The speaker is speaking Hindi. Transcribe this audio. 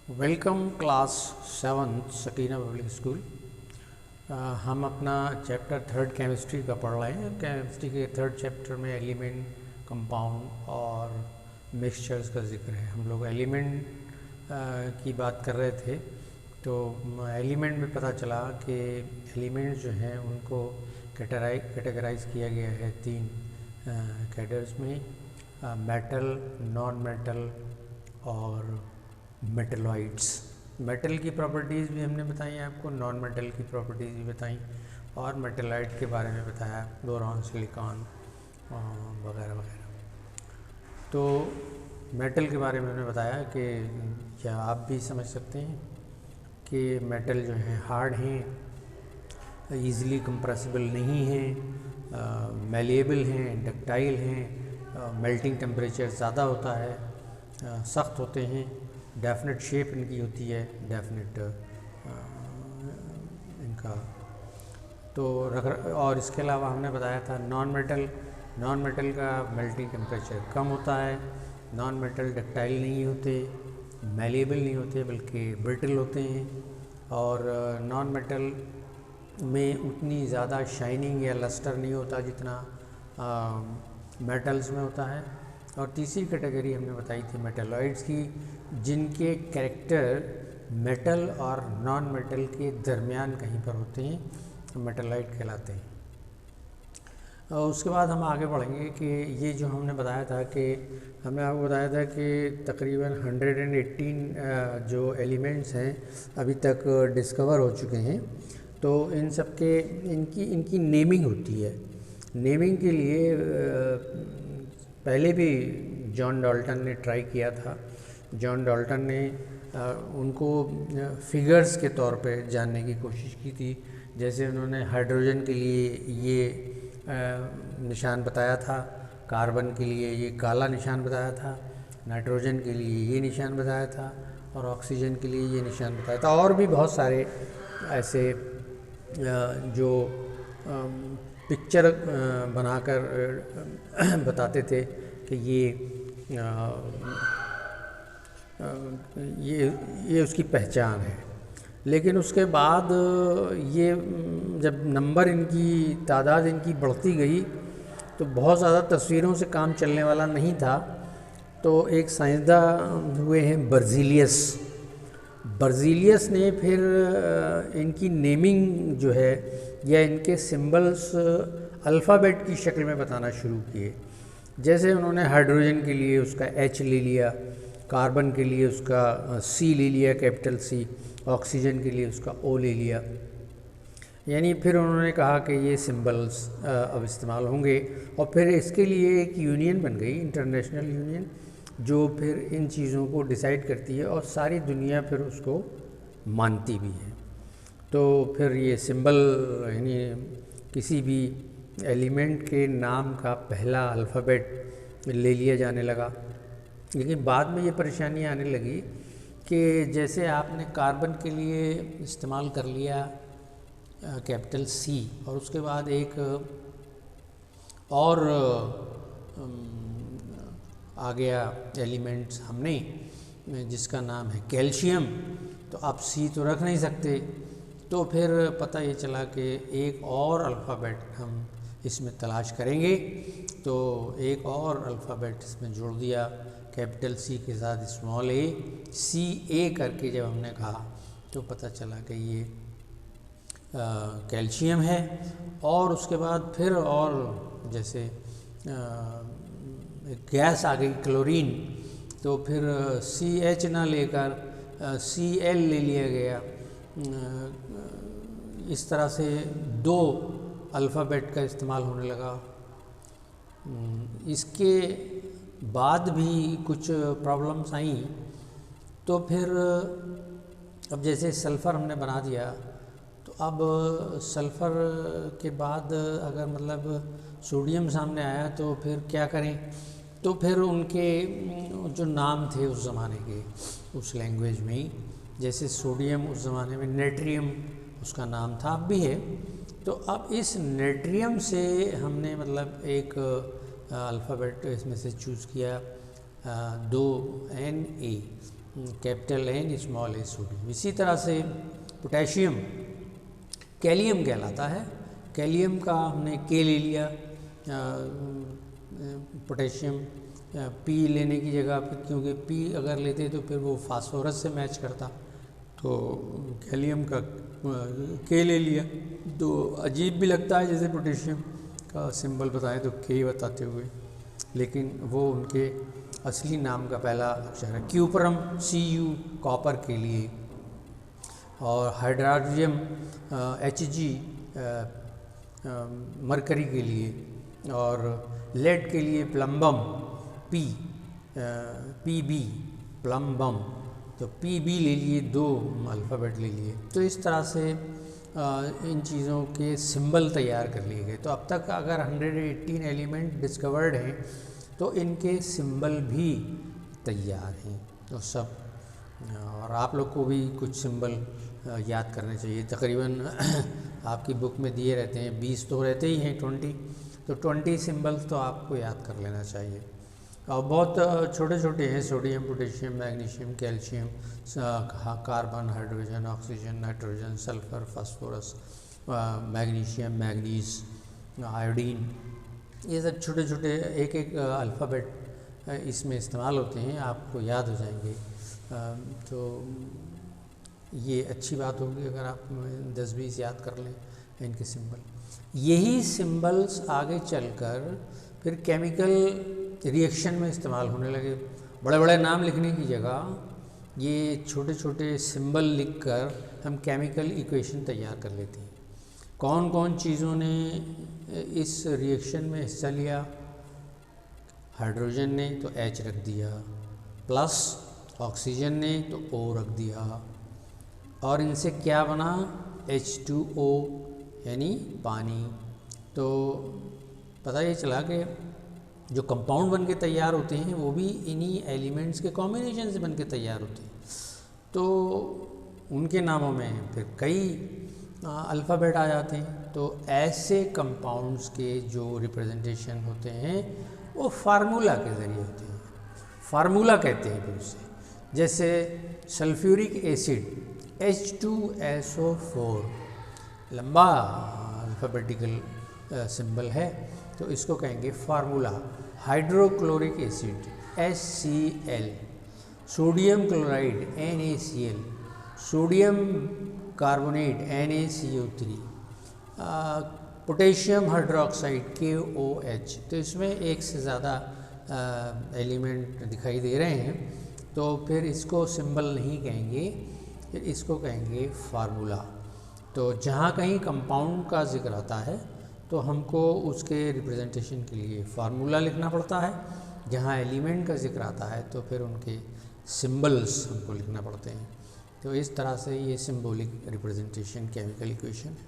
Welcome class 7 Sakina public school. हम अपना चैप्टर 3 केमिस्ट्री का पढ़ रहे हैं। केमिस्ट्री के 3 चैप्टर में एलिमेंट, कंपाउंड और मिक्सचर्स का जिक्र है। हम लोग एलिमेंट की बात कर रहे थे, तो एलिमेंट में पता चला कि एलिमेंट्स जो हैं उनको कैटेगराइज किया गया है 3 कैटेगरीज में, मेटल, नॉन मेटल और मेटलॉइड्स। मेटल की प्रॉपर्टीज़ भी हमने बताई आपको, नॉन मेटल की प्रॉपर्टीज़ भी बताई और मेटलॉइड के बारे में बताया, बोरॉन, सिलिकॉन वगैरह वगैरह। तो मेटल के बारे में हमने बताया कि क्या आप भी समझ सकते हैं कि मेटल जो हैं हार्ड हैं, ईज़िली कंप्रेसिबल नहीं हैं, मेलिएबल हैं, डक्टाइल हैं, मेल्टिंग टेम्परेचर ज़्यादा होता है, सख्त होते हैं, डेफिनेट शेप इनकी होती है, डेफिनेट इनका तो और इसके अलावा हमने बताया था नॉन मेटल का मेल्टिंग टेम्परेचर कम होता है, नॉन मेटल डक्टाइल नहीं होते, मेलिएबल नहीं होते बल्कि ब्रिटल होते हैं, और नॉन मेटल में उतनी ज़्यादा शाइनिंग या लस्टर नहीं होता जितना मेटल्स में होता है। और तीसरी कैटेगरी हमने बताई थी मेटलॉइड्स की, जिनके कैरेक्टर मेटल और नॉन मेटल के दरमियान कहीं पर होते हैं, तो मेटलॉइड कहलाते हैं। और उसके बाद हम आगे बढ़ेंगे कि ये जो हमने बताया था कि हमने आपको बताया था कि तकरीबन 118 जो एलिमेंट्स हैं अभी तक डिस्कवर हो चुके हैं। तो इन सब के इनकी नेमिंग होती है। नेमिंग के लिए पहले भी जॉन डाल्टन ने ट्राई किया था। जॉन डाल्टन ने उनको फिगर्स के तौर पे जानने की कोशिश की थी। जैसे उन्होंने हाइड्रोजन के लिए ये निशान बताया था, कार्बन के लिए ये काला निशान बताया था, नाइट्रोजन के लिए ये निशान बताया था और ऑक्सीजन के लिए ये निशान बताया था। और भी बहुत सारे ऐसे जो पिक्चर बनाकर बताते थे कि ये उसकी पहचान है। लेकिन उसके बाद ये जब नंबर इनकी तादाद इनकी बढ़ती गई तो बहुत ज़्यादा तस्वीरों से काम चलने वाला नहीं था। तो एक साइंसदान हुए हैं बर्जीलियस ने फिर इनकी नेमिंग जो है या इनके सिंबल्स अल्फ़ाबेट की शक्ल में बताना शुरू किए। जैसे उन्होंने हाइड्रोजन के लिए उसका H ले लिया, कार्बन के लिए उसका C ले लिया, कैपिटल C, ऑक्सीजन के लिए उसका O ले लिया। यानी फिर उन्होंने कहा कि ये सिंबल्स अब इस्तेमाल होंगे और फिर इसके लिए एक यूनियन बन गई, इंटरनेशनल यूनियन, जो फिर इन चीज़ों को डिसाइड करती है और सारी दुनिया फिर उसको मानती भी है। तो फिर ये सिंबल यानी किसी भी एलिमेंट के नाम का पहला अल्फ़ाबेट ले लिया जाने लगा। लेकिन बाद में ये परेशानी आने लगी कि जैसे आपने कार्बन के लिए इस्तेमाल कर लिया कैपिटल C और उसके बाद एक और आ गया एलिमेंट्स हमने जिसका नाम है कैल्शियम, तो आप C तो रख नहीं सकते। तो फिर पता ये चला कि एक और अल्फ़ाबेट हम इसमें तलाश करेंगे। तो एक और अल्फ़ाबेट इसमें जोड़ दिया कैपिटल C के साथ स्मॉल a, CA करके जब हमने कहा तो पता चला कि ये कैल्शियम है। और उसके बाद फिर और जैसे गैस आ गई क्लोरीन, तो फिर CH ना लेकर Cl ले लिया गया। इस तरह से 2 अल्फ़ाबेट का इस्तेमाल होने लगा। इसके बाद भी कुछ प्रॉब्लम्स आई। तो फिर अब जैसे सल्फ़र हमने बना दिया, तो अब सल्फ़र के बाद अगर मतलब सोडियम सामने आया तो फिर क्या करें। तो फिर उनके जो नाम थे उस ज़माने के, उस लैंग्वेज में ही, जैसे सोडियम उस ज़माने में नेट्रियम उसका नाम था, अब भी है। तो अब इस नेट्रियम से हमने मतलब एक अल्फ़ाबेट इसमें से चूज़ किया 2Na। Capital N small a sodium. इसी तरह से पोटेशियम कैलियम कहलाता है। कैलियम का हमने K ले लिया, पोटेशियम P लेने की जगह पे, क्योंकि P अगर लेते तो फिर वो फास्फोरस से मैच करता, तो कैलियम का K ले लिया। तो अजीब भी लगता है जैसे पोटेशियम का सिंबल बताएं तो K बताते हुए, लेकिन वो उनके असली नाम का पहला अक्षर है। क्यूपरम Cu कॉपर के लिए, और हाइड्रोजन Hg मरकरी के लिए, और लेड के लिए प्लम्बम Pb प्लम्बम, तो Pb ले लिए, 2 अल्फ़ाबेट ले लिए। तो इस तरह से इन चीज़ों के सिंबल तैयार कर लिए गए। तो अब तक अगर 118 एलिमेंट डिस्कवर्ड हैं तो इनके सिंबल भी तैयार हैं। तो सब, और आप लोग को भी कुछ सिंबल याद करने चाहिए। तकरीबन आपकी बुक में दिए रहते हैं, 20 तो रहते ही हैं, 20, तो 20 सिंबल्स तो आपको याद कर लेना चाहिए। और बहुत छोटे छोटे हैं, sodium, potassium, magnesium, calcium, carbon, hydrogen, oxygen, nitrogen, sulphur, phosphorus, magnesium, manganese, iodine, ये सब छोटे छोटे एक एक अल्फ़ाबेट इसमें इस्तेमाल होते हैं, आपको याद हो जाएंगे। तो ये अच्छी बात होगी अगर आप 10-20 याद कर लें इनके सिंबल। यही सिंबल्स आगे चलकर फिर केमिकल रिएक्शन में इस्तेमाल होने लगे। बड़े बड़े नाम लिखने की जगह ये छोटे छोटे सिंबल लिखकर हम केमिकल इक्वेशन तैयार कर लेते हैं। कौन कौन चीज़ों ने इस रिएक्शन में हिस्सा लिया? हाइड्रोजन ने तो H रख दिया, प्लस ऑक्सीजन ने तो O रख दिया, और इनसे क्या बना? H2O यानी पानी। तो पता ये चला कि जो कंपाउंड बन के तैयार होते हैं वो भी इन्हीं एलिमेंट्स के कॉम्बिनेशन से बन के तैयार होते हैं। तो उनके नामों में फिर कई अल्फ़ाबेट आ जाते हैं। तो ऐसे कंपाउंड्स के जो रिप्रेजेंटेशन होते हैं वो फार्मूला के ज़रिए होते हैं, फार्मूला कहते हैं फिर उसे। जैसे सल्फ्यूरिक एसिड H2SO4, लंबा अल्फ़ाबेटिकल सिंबल है, तो इसको कहेंगे formula. Hydrochloric acid HCl, sodium chloride NaCl, sodium carbonate NaCO3, potassium hydroxide KOH। तो इसमें एक से ज़्यादा एलिमेंट दिखाई दे रहे हैं, तो फिर इसको सिंबल नहीं कहेंगे, फिर इसको कहेंगे फार्मूला। तो जहाँ कहीं कंपाउंड का जिक्र आता है तो हमको उसके रिप्रेजेंटेशन के लिए फार्मूला लिखना पड़ता है। जहाँ एलिमेंट का जिक्र आता है तो फिर उनके सिंबल्स हमको लिखना पड़ते हैं। तो इस तरह से ये सिंबॉलिक रिप्रेजेंटेशन केमिकल इक्वेशन है।